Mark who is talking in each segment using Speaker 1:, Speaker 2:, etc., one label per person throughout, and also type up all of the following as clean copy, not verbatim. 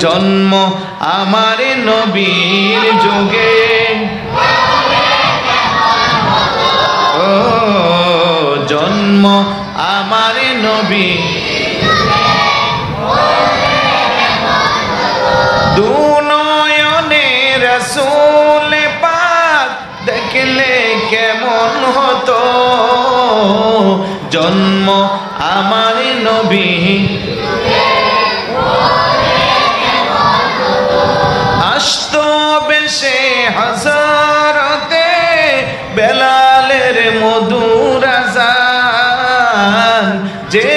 Speaker 1: জন্ম আমার নবীর যুগে, ও জন্ম আমার নবী দুনয়নে রাসূল পাক দেখলে কেমন হতো, জন্ম আমার নবী আসতো বেশে হযরতে বেলালের মধুর আযান, যে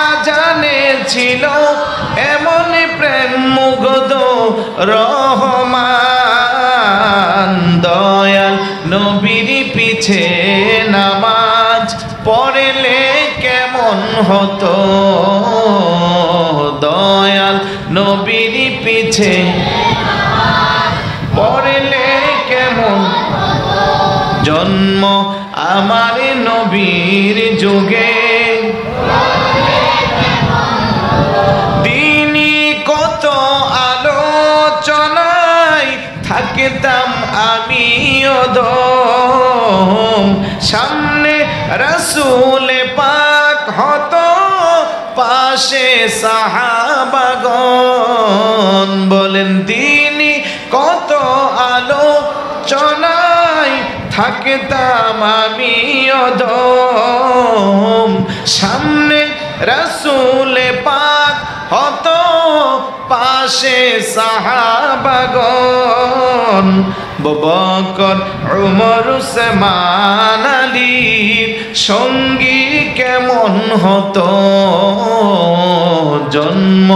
Speaker 1: আযানে ছিল এমন প্রেম মুগ্ধ রহমান, দয়াল নবীর পিছে নামাজ পড়লে কেমন হতো, দয়াল নবীর পিছে পড়লে কেমন, জন্ম আমার নবীর যুগে দিনই কত আলোচনায় থাকতাম আমি অদম, সামনে রাসূল পাক হতো পাশে সাহাবাগণ, বলেন দিনই কত আলোচনায় থাকতাম আমি অদম, সামনে রাসূল পাক হতো পাশে সাহাবাগণ, আবু বকর উমর উসমান আলীর সঙ্গী কেমন হতো, জন্ম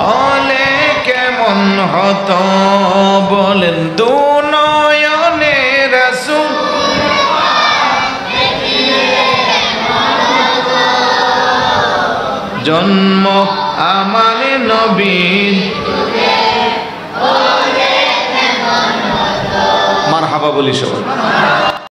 Speaker 1: হলে কেমন হতো, বলেন দুনয়নে রাসূল জন্ম আমার নবীর, মারহাবা বলি সবাই।